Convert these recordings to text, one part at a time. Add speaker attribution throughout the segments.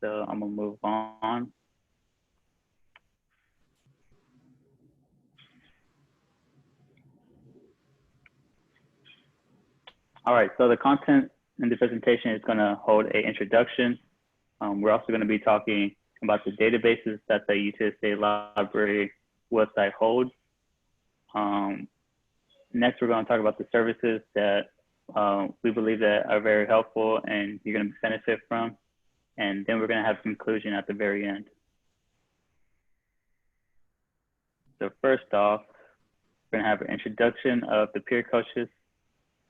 Speaker 1: so I'm gonna move on. All right, so the content in the presentation is gonna hold an introduction. We're also gonna be talking about the databases that the UTSA Library website holds. Next, we're gonna talk about the services that we believe that are very helpful and you're gonna benefit from. And then we're gonna have conclusion at the very end. So first off, we're gonna have an introduction of the peer coaches,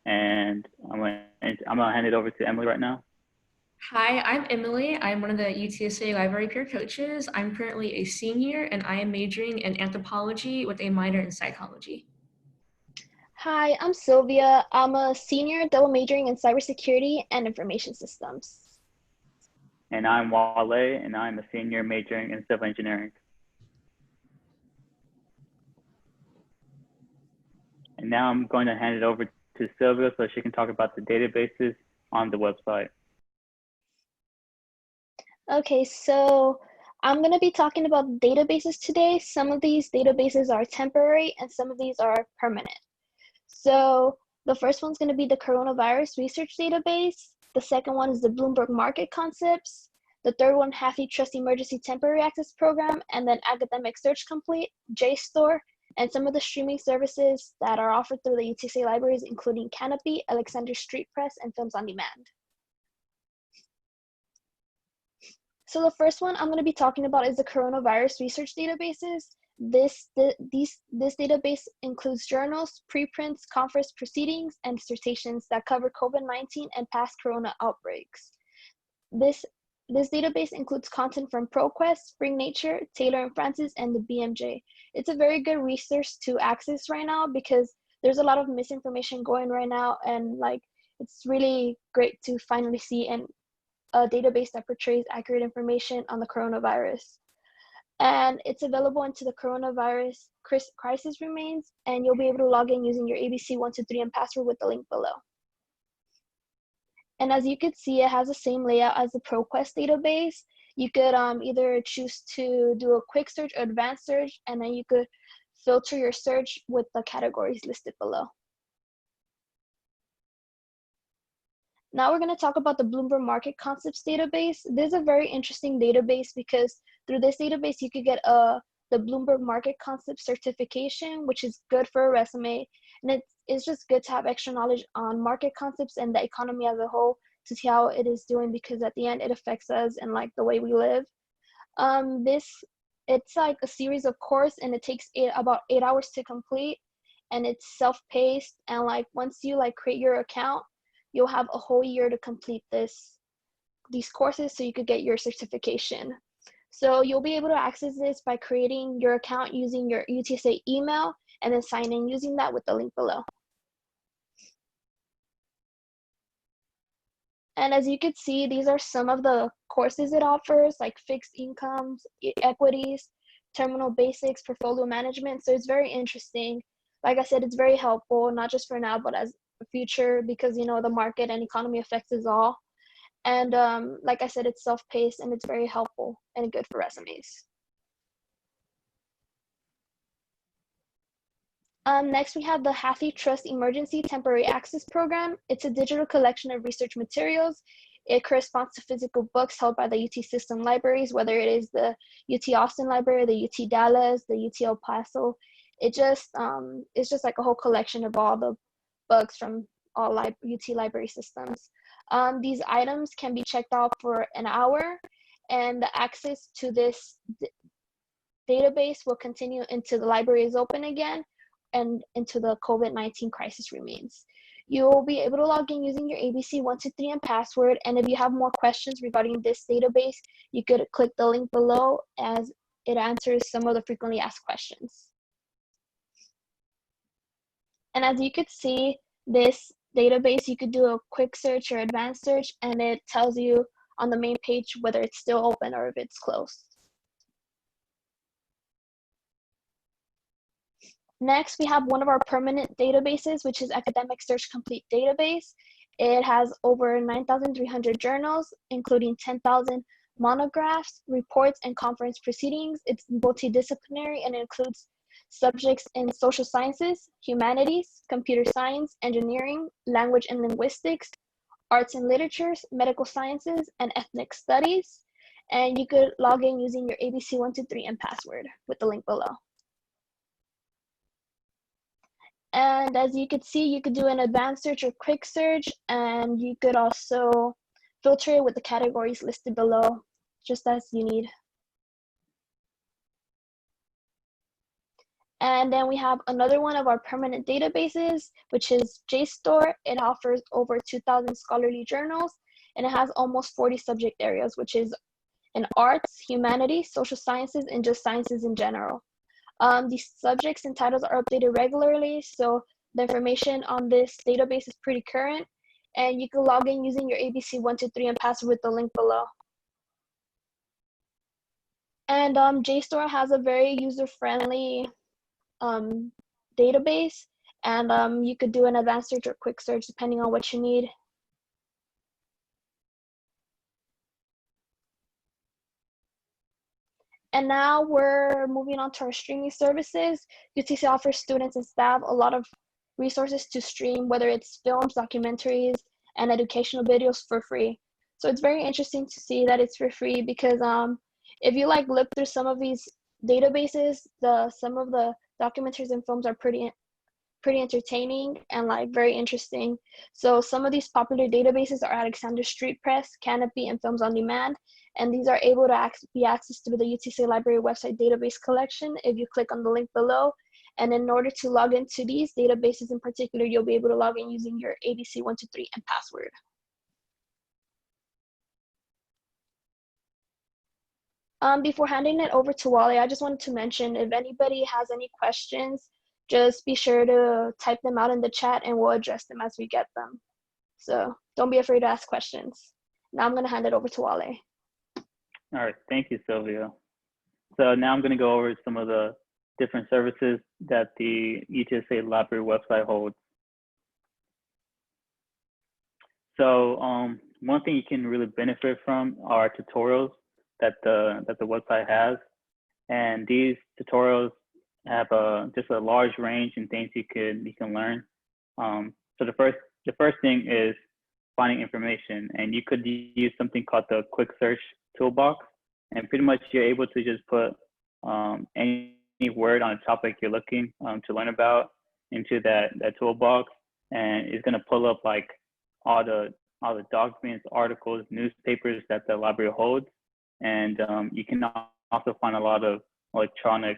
Speaker 1: and I'm gonna hand it over to Emily right now.
Speaker 2: Hi, I'm Emily. I'm one of the UTSA Library Peer Coaches. I'm currently a senior and I am majoring in anthropology with a minor in psychology.
Speaker 3: Hi, I'm Sylvia. I'm a senior double majoring in cybersecurity and information systems.
Speaker 1: And I'm Wale, and I'm a senior majoring in civil engineering. And now I'm going to hand it over to Sylvia so she can talk about the databases on the website.
Speaker 3: Okay, so I'm going to be talking about databases today. Some of these databases are temporary and some of these are permanent. So the first one's going to be the Coronavirus Research Database. The second one is the Bloomberg Market Concepts. The third one, HathiTrust Emergency Temporary Access Program, and then Academic Search Complete, JSTOR, and some of the streaming services that are offered through the UTSA libraries, including Canopy, Alexander Street Press, and Films on Demand. So the first one I'm going to be talking about is the Coronavirus Research Databases. This database includes journals, preprints, conference proceedings, and dissertations that cover COVID-19 and past corona outbreaks. This database includes content from ProQuest, Spring Nature, Taylor and Francis, and the BMJ. It's a very good resource to access right now because there's a lot of misinformation going right now, and it's really great to finally see a database that portrays accurate information on the coronavirus. And it's available into the Coronavirus Crisis Remains, and you'll be able to log in using your ABC123 and password with the link below. And as you could see, it has the same layout as the ProQuest database. You could either choose to do a quick search or advanced search, and then you could filter your search with the categories listed below. Now we're going to talk about the Bloomberg Market Concepts database. This is a very interesting database because through this database, you could get the Bloomberg Market Concepts certification, which is good for a resume. And it's just good to have extra knowledge on market concepts and the economy as a whole to see how it is doing, because at the end, it affects us and the way we live. It's like a series of course, and it takes about 8 hours to complete, and it's self-paced. And once you create your account, you'll have a whole year to complete these courses so you could get your certification. So you'll be able to access this by creating your account using your UTSA email and then sign in using that with the link below. And as you could see, these are some of the courses it offers, like fixed incomes, equities, terminal basics, portfolio management. So it's very interesting. Like I said, it's very helpful, not just for now, but as a future, because the market and economy affects us all. And like I said, it's self-paced and it's very helpful and good for resumes. Next, we have the HathiTrust Emergency Temporary Access Program. It's a digital collection of research materials. It corresponds to physical books held by the UT system libraries, whether it is the UT Austin Library, the UT Dallas, the UT El Paso. It's just like a whole collection of all the books from all UT library systems. These items can be checked out for an hour, and the access to this database will continue until the library is open again and until the COVID-19 crisis remains. You'll be able to log in using your ABC123 and password, and if you have more questions regarding this database, you could click the link below as it answers some of the frequently asked questions. And as you could see, this database, you could do a quick search or advanced search, and it tells you on the main page whether it's still open or if it's closed. Next, we have one of our permanent databases, which is Academic Search Complete database. It has over 9,300 journals, including 10,000 monographs, reports, and conference proceedings. It's multidisciplinary and includes subjects in social sciences, humanities, computer science, engineering, language and linguistics, arts and literatures, medical sciences, and ethnic studies. And you could log in using your ABC123 and password with the link below. And as you could see, you could do an advanced search or quick search, and you could also filter it with the categories listed below, just as you need. And then we have another one of our permanent databases, which is JSTOR. It offers over 2,000 scholarly journals, and it has almost 40 subject areas, which is in arts, humanities, social sciences, and just sciences in general. These subjects and titles are updated regularly, so the information on this database is pretty current, and you can log in using your ABC123 and password with the link below. And JSTOR has a very user-friendly database, and you could do an advanced search or quick search depending on what you need. And now we're moving on to our streaming services. UTC offers students and staff a lot of resources to stream, whether it's films, documentaries, and educational videos for free. So it's very interesting to see that it's for free because if you like look through some of these databases, some of the documentaries and films are pretty entertaining and like very interesting. So some of these popular databases are Alexander Street Press, Canopy, and Films on Demand. And these are able to be accessed through the UTC Library website database collection if you click on the link below. And in order to log into these databases in particular, you'll be able to log in using your ABC123 and password. Before handing it over to Wally, I just wanted to mention if anybody has any questions, just be sure to type them out in the chat and we'll address them as we get them. So don't be afraid to ask questions. Now I'm going to hand it over to Wally.
Speaker 1: All right, thank you, Sylvia. So now I'm going to go over some of the different services that the UTSA Library website holds. So one thing you can really benefit from are tutorials that the website has, and these tutorials have just a large range in things you can learn. So the first thing is finding information, and you could use something called the quick search toolbox, and pretty much you're able to just put any word on a topic you're looking to learn about into that toolbox, and it's going to pull up like all the documents, articles, newspapers that the library holds, and you can also find a lot of electronic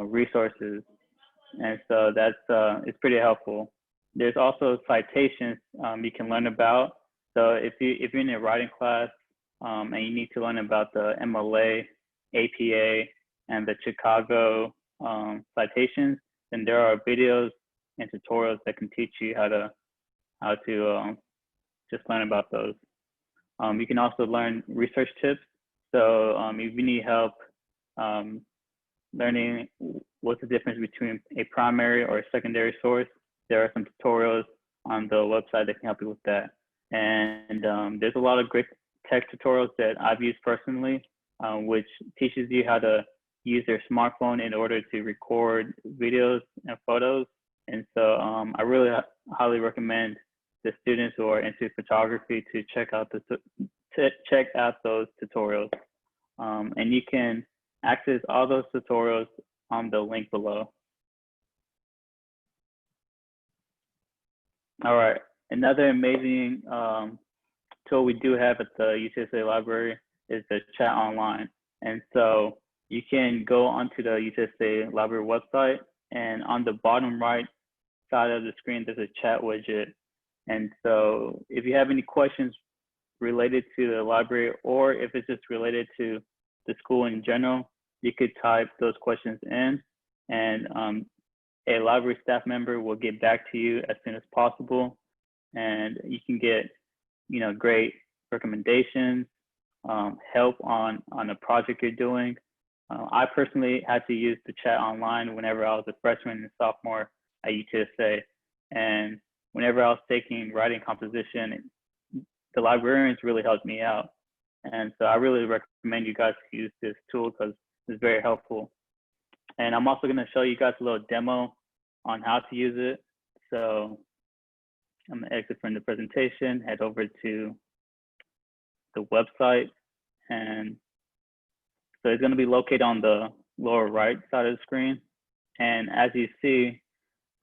Speaker 1: resources, and so it's pretty helpful. There's also citations you can learn about. So if you're in a writing class and you need to learn about the MLA, APA, and the Chicago citations, then there are videos and tutorials that can teach you how to just learn about those. You can also learn research tips. So if you need help learning what's the difference between a primary or a secondary source, there are some tutorials on the website that can help you with that. And there's a lot of great tech tutorials that I've used personally, which teaches you how to use their smartphone in order to record videos and photos. And so I really highly recommend the students who are into photography to check out those tutorials. And you can access all those tutorials on the link below. All right, another amazing tool we do have at the UTSA Library is the chat online. And so you can go onto the UTSA Library website, and on the bottom right side of the screen, there's a chat widget. And so if you have any questions related to the library, or if it's just related to the school in general, you could type those questions in, and a library staff member will get back to you as soon as possible, and you can get great recommendations, help on a project you're doing. I personally had to use the chat online whenever I was a freshman and sophomore at UTSA, and whenever I was taking writing composition, the librarians really helped me out. And so I really recommend you guys use this tool because it's very helpful. And I'm also going to show you guys a little demo on how to use it. So I'm going to exit from the presentation, head over to the website. And so it's going to be located on the lower right side of the screen. And as you see,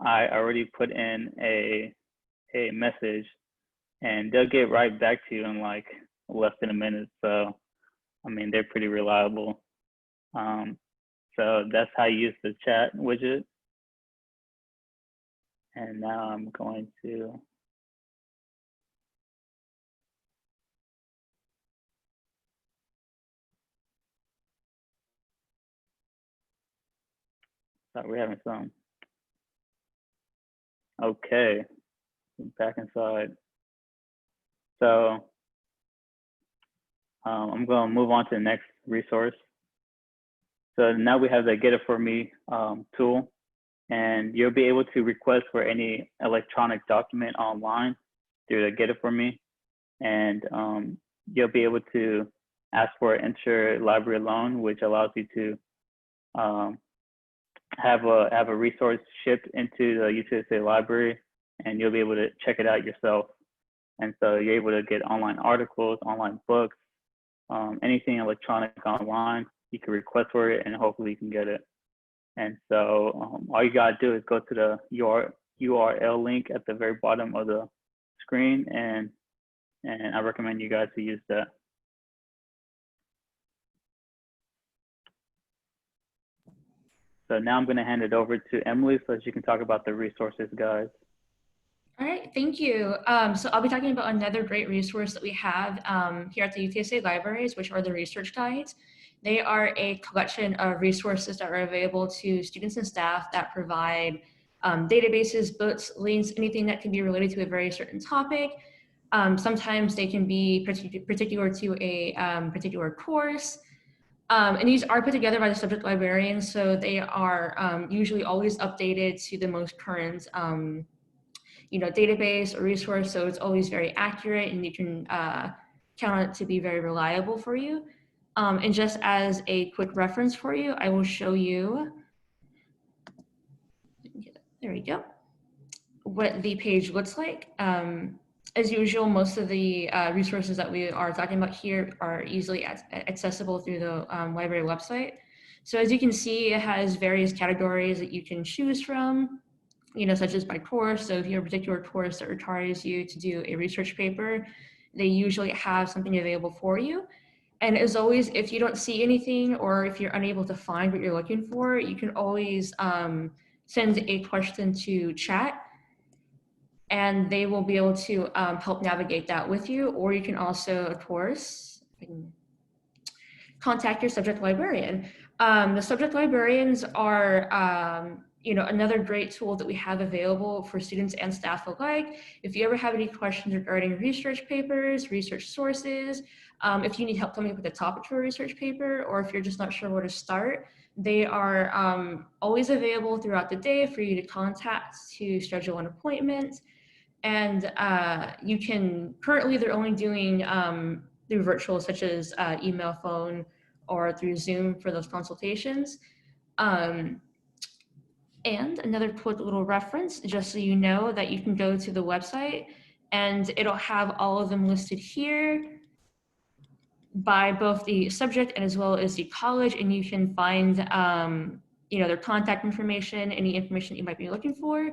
Speaker 1: I already put in a message, and they'll get right back to you in like less than a minute. So, I mean, they're pretty reliable. So that's how you use the chat widget. And now I'm going to sorry, we're having some. Okay, back inside. So I'm going to move on to the next resource. So now we have the Get It For Me tool, and you'll be able to request for any electronic document online through the Get It For Me. And you'll be able to ask for an interlibrary loan, which allows you to have a resource shipped into the UTSA library, and you'll be able to check it out yourself. And so you're able to get online articles, online books, anything electronic online. You can request for it, and hopefully you can get it. And so all you gotta do is go to the URL link at the very bottom of the screen, and I recommend you guys to use that. So now I'm gonna hand it over to Emily so that she can talk about the resources, guys.
Speaker 2: All right, thank you. So I'll be talking about another great resource that we have here at the UTSA libraries, which are the research guides. They are a collection of resources that are available to students and staff that provide databases, books, links, anything that can be related to a very certain topic. Sometimes they can be particular to a particular course. And these are put together by the subject librarians, so they are usually always updated to the most current database or resource, so it's always very accurate, and you can count on it to be very reliable for you. And just as a quick reference for you, I will show you, there we go, what the page looks like. As usual, most of the resources that we are talking about here are easily accessible through the library website. So as you can see, it has various categories that you can choose from, such as by course. So if you have a particular course that requires you to do a research paper, they usually have something available for you. And as always, if you don't see anything or if you're unable to find what you're looking for, you can always send a question to chat, and they will be able to help navigate that with you. Or you can also, of course, contact your subject librarian. The subject librarians are another great tool that we have available for students and staff alike. If you ever have any questions regarding research papers, research sources, if you need help coming up with a topic for a research paper, or if you're just not sure where to start, they are always available throughout the day for you to contact to schedule an appointment. And you can, currently they're only doing through virtual, such as email, phone, or through Zoom for those consultations. And another quick little reference, just so you know, that you can go to the website and it'll have all of them listed here by both the subject and as well as the college, and you can find their contact information, any information you might be looking for.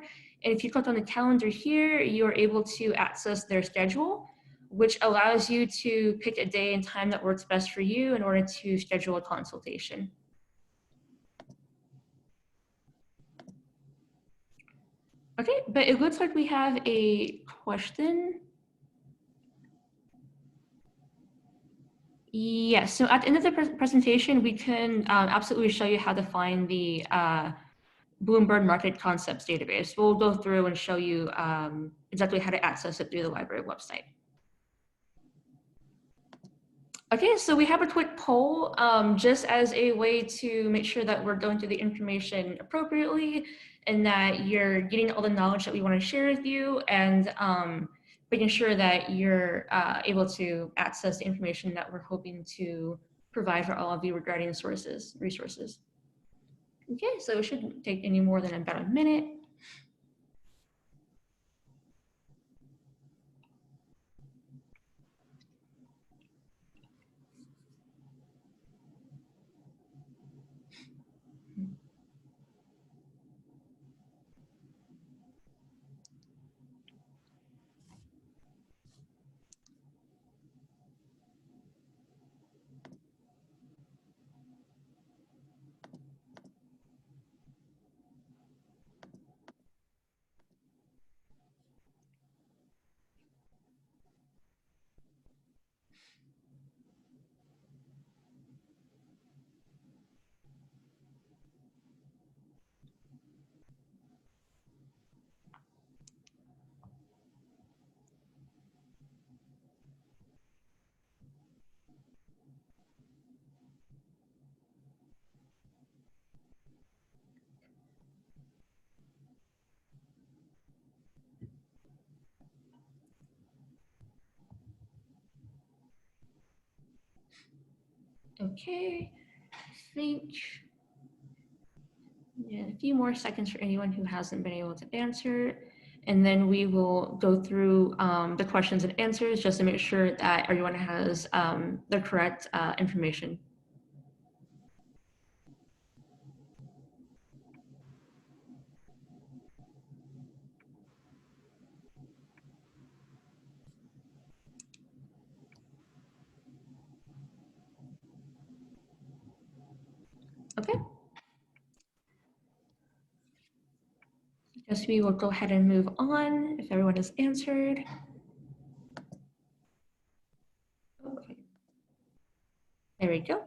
Speaker 2: And if you click on the calendar here, you are able to access their schedule, which allows you to pick a day and time that works best for you in order to schedule a consultation. Okay, but it looks like we have a question. Yes, so at the end of the presentation, we can absolutely show you how to find the Bloomberg Market Concepts database. We'll go through and show you exactly how to access it through the library website. Okay, so we have a quick poll just as a way to make sure that we're going through the information appropriately and that you're getting all the knowledge that we want to share with you. And making sure that you're able to access the information that we're hoping to provide for all of you regarding resources. Okay, so it shouldn't take any more than about a minute. Okay, I think a few more seconds for anyone who hasn't been able to answer. And then we will go through the questions and answers just to make sure that everyone has the correct information. Okay. Guess we will go ahead and move on if everyone has answered. Okay. There we go.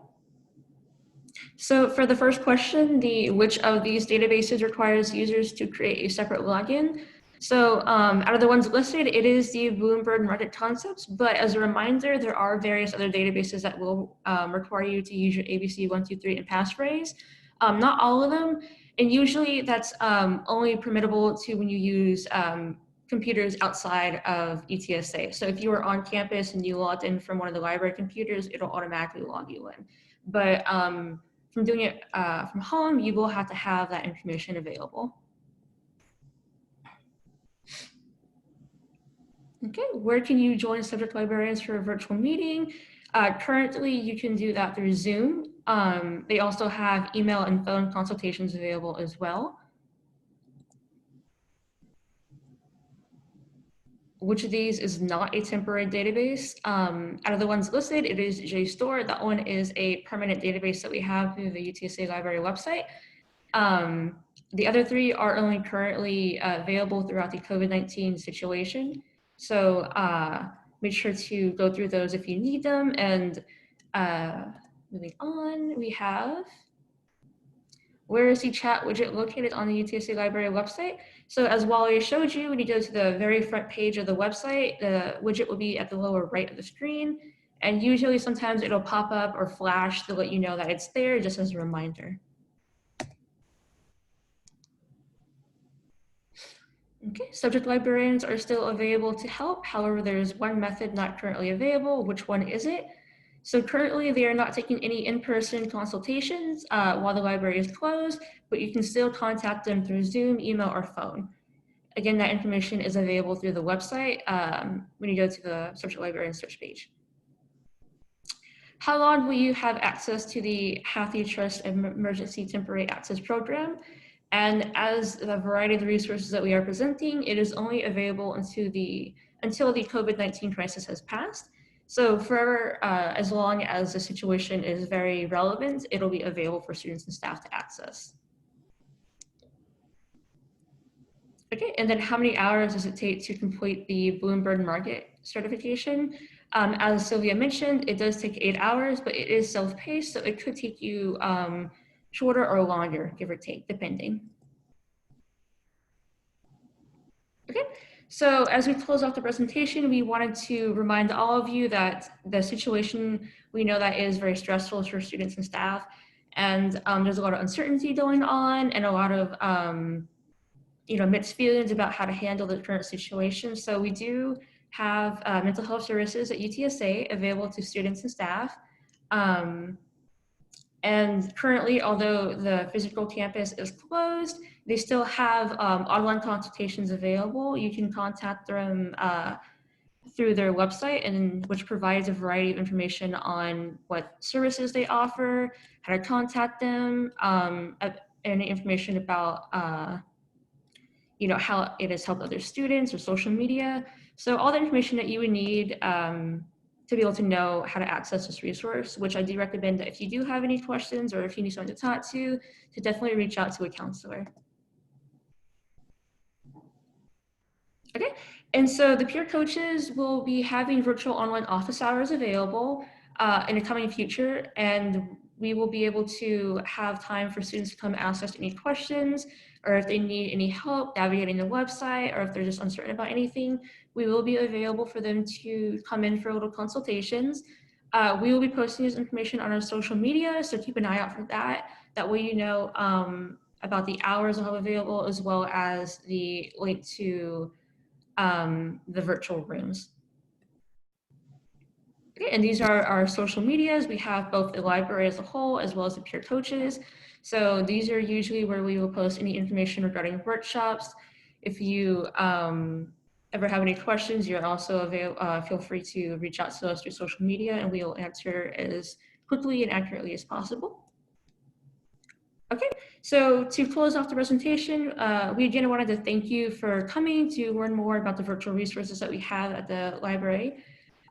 Speaker 2: So for the first question, which of these databases requires users to create a separate login? So out of the ones listed, it is the Bloomberg Market Concepts, but as a reminder, there are various other databases that will require you to use your ABC123 and passphrase. Not all of them, and usually that's only permittable to when you use computers outside of UTSA. So if you are on campus and you logged in from one of the library computers, it'll automatically log you in. But from doing it from home, you will have to have that information available. Okay, where can you join subject librarians for a virtual meeting? Currently, you can do that through Zoom. They also have email and phone consultations available as well. Which of these is not a temporary database? Out of the ones listed, it is JSTOR. That one is a permanent database that we have through the UTSA Library website. The other three are only currently available throughout the COVID-19 situation. So make sure to go through those if you need them. And moving on, we have, where is the chat widget located on the UTSA Library website? So as Wally showed you, when you go to the very front page of the website, the widget will be at the lower right of the screen. And usually sometimes it'll pop up or flash to let you know that it's there, just as a reminder. Okay, subject librarians are still available to help. However, there is one method not currently available. Which one is it? So currently they are not taking any in-person consultations while the library is closed, but you can still contact them through Zoom, email, or phone. Again, that information is available through the website when you go to the subject librarian search page. How long will you have access to the HathiTrust Emergency Temporary Access Program? And as the variety of the resources that we are presenting, it is only available until the COVID-19 crisis has passed. So forever, as long as the situation is very relevant, it'll be available for students and staff to access. Okay, and then how many hours does it take to complete the Bloomberg Market certification? As Sylvia mentioned, it does take 8 hours, but it is self-paced, so it could take you shorter or longer, give or take, depending. Okay, so as we close off the presentation, we wanted to remind all of you that the situation, we know that is very stressful for students and staff, and there's a lot of uncertainty going on and a lot of mixed feelings about how to handle the current situation. So we do have mental health services at UTSA available to students and staff. And currently, although the physical campus is closed, they still have online consultations available. You can contact them through their website, and which provides a variety of information on what services they offer, how to contact them, any information about how it has helped other students or social media. So all the information that you would need to be able to know how to access this resource, which I do recommend that if you do have any questions or if you need someone to talk to definitely reach out to a counselor. Okay, and so the peer coaches will be having virtual online office hours available in the coming future, and we will be able to have time for students to come ask us any questions, or if they need any help navigating the website, or if they're just uncertain about anything, we will be available for them to come in for little consultations. We will be posting this information on our social media, so keep an eye out for that. That way you know about the hours we'll have available, as well as the link to the virtual rooms. Okay, and these are our social medias. We have both the library as a whole, as well as the peer coaches. So these are usually where we will post any information regarding workshops. If you ever have any questions, you're also feel free to reach out to us through social media, and we will answer as quickly and accurately as possible. Okay, so to close off the presentation, we again wanted to thank you for coming to learn more about the virtual resources that we have at the library.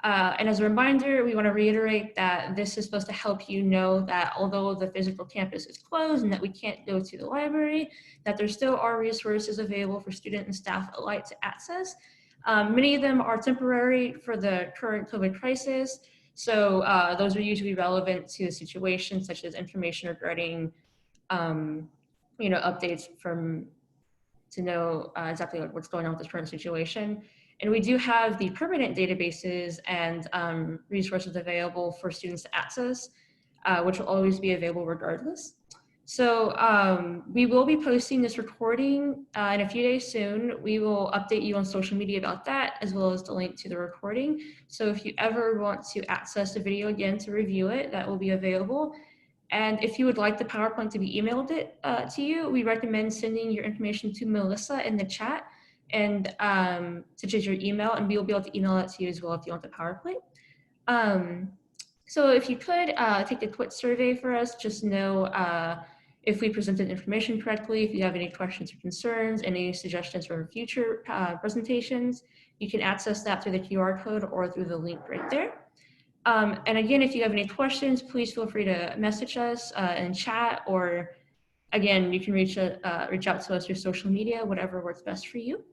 Speaker 2: And as a reminder, we want to reiterate that this is supposed to help you know that although the physical campus is closed and that we can't go to the library, that there still are resources available for student and staff alike to access. Many of them are temporary for the current COVID crisis. So those are usually relevant to the situation, such as information regarding updates to know exactly what's going on with this current situation. And we do have the permanent databases and resources available for students to access, which will always be available regardless. So we will be posting this recording in a few days soon. We will update you on social media about that, as well as the link to the recording. So if you ever want to access the video again to review it, that will be available. And if you would like the PowerPoint to be emailed to you, we recommend sending your information to Melissa in the chat, and such as your email, and we will be able to email that to you as well if you want the PowerPoint. So if you could take a quick survey for us, just know if we presented information correctly, if you have any questions or concerns, any suggestions for future presentations, you can access that through the QR code or through the link right there. And again, if you have any questions, please feel free to message us in chat, or again, you can reach out to us through social media, whatever works best for you.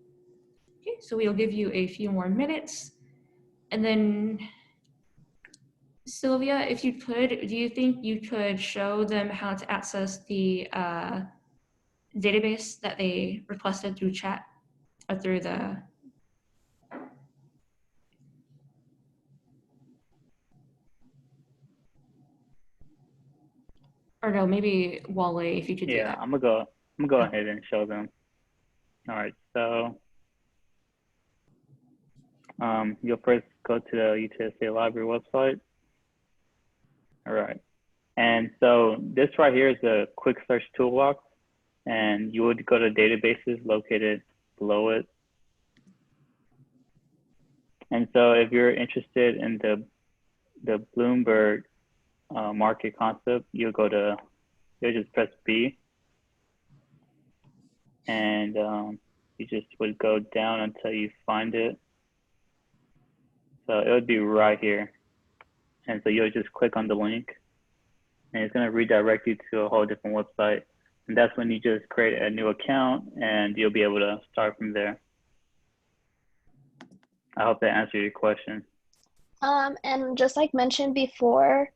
Speaker 2: Okay, so we'll give you a few more minutes. And then, Sylvia, if you could, do you think you could show them how to access the database that they requested through chat or through the... Or no, maybe Wale, if you could do that.
Speaker 1: Yeah, I'm gonna go ahead and show them. All right, so you'll first go to the UTSA Library website. All right, and so this right here is a quick search toolbox, and you would go to databases located below it. And so if you're interested in the Bloomberg market concept, you'll just press B, and you just would go down until you find it. So it would be right here. And so you'll just click on the link, and it's gonna redirect you to a whole different website. And that's when you just create a new account, and you'll be able to start from there. I hope that answered your question.
Speaker 3: And just like mentioned before,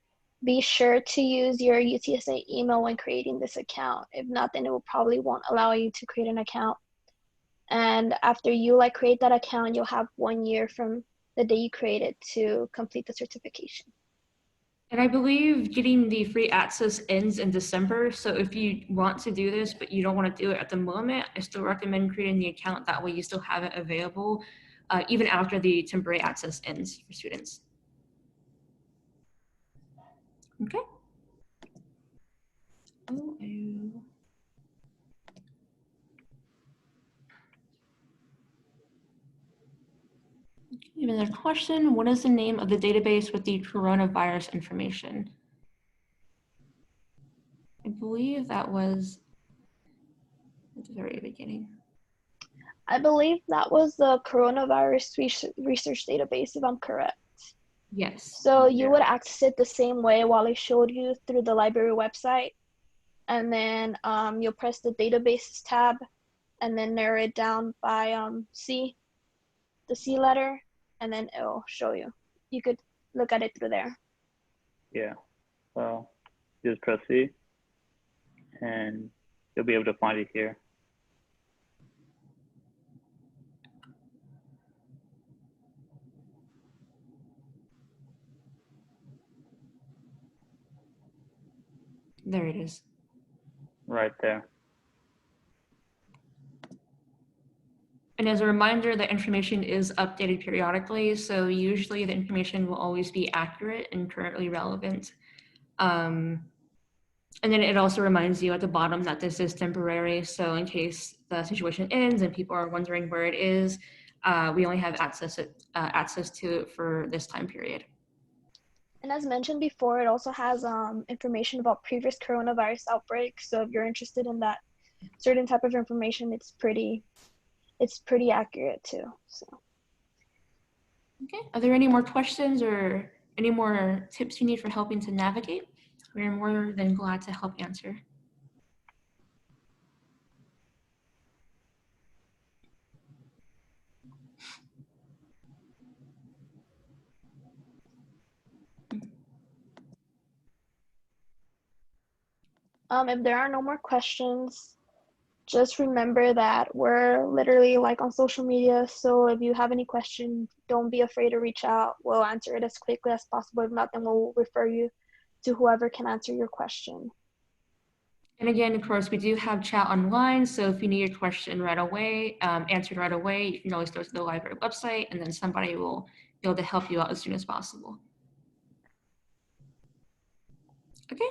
Speaker 3: be sure to use your UTSA email when creating this account. If not, then it will probably won't allow you to create an account. And after you create that account, you'll have 1 year from the day you create it to complete the certification.
Speaker 2: And I believe getting the free access ends in December. So if you want to do this, but you don't want to do it at the moment, I still recommend creating the account. That way you still have it available even after the temporary access ends for students. Okay. We have another question. What is the name of the database with the coronavirus information? I believe that was at the very beginning.
Speaker 3: I believe that was the coronavirus research database, if I'm correct.
Speaker 2: Yes.
Speaker 3: So you would access it the same way Wally showed you through the library website. And then you'll press the databases tab and then narrow it down by C, the C letter, and then it'll show you. You could look at it through there.
Speaker 1: Yeah, so just press C and you'll be able to find it here.
Speaker 2: There it is.
Speaker 1: Right there.
Speaker 2: And as a reminder, the information is updated periodically, so usually the information will always be accurate and currently relevant. And then it also reminds you at the bottom that this is temporary, so in case the situation ends and people are wondering where it is, we only have access to it for this time period.
Speaker 3: And as mentioned before, it also has information about previous coronavirus outbreaks. So if you're interested in that certain type of information, it's pretty accurate too. So.
Speaker 2: Okay, are there any more questions or any more tips you need for helping to navigate? We're more than glad to help answer.
Speaker 3: If there are no more questions, just remember that we're literally like on social media. So if you have any question, don't be afraid to reach out. We'll answer it as quickly as possible. If not, then we'll refer you to whoever can answer your question.
Speaker 2: And again, of course, we do have chat online. So if you need your question right away, answered right away, you can always go to the library website and then somebody will be able to help you out as soon as possible. Okay.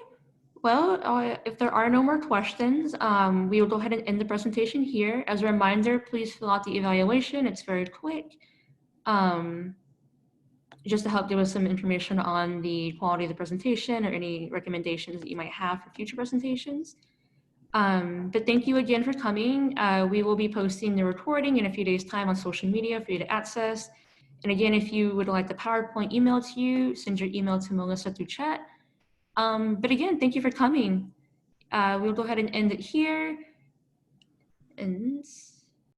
Speaker 2: Well, if there are no more questions, we will go ahead and end the presentation here. As a reminder, please fill out the evaluation. It's very quick. Just to help give us some information on the quality of the presentation or any recommendations that you might have for future presentations. But thank you again for coming. We will be posting the recording in a few days' time on social media for you to access. And again, if you would like the PowerPoint emailed to you, send your email to Melissa through chat. But again, thank you for coming. We'll go ahead and end it here.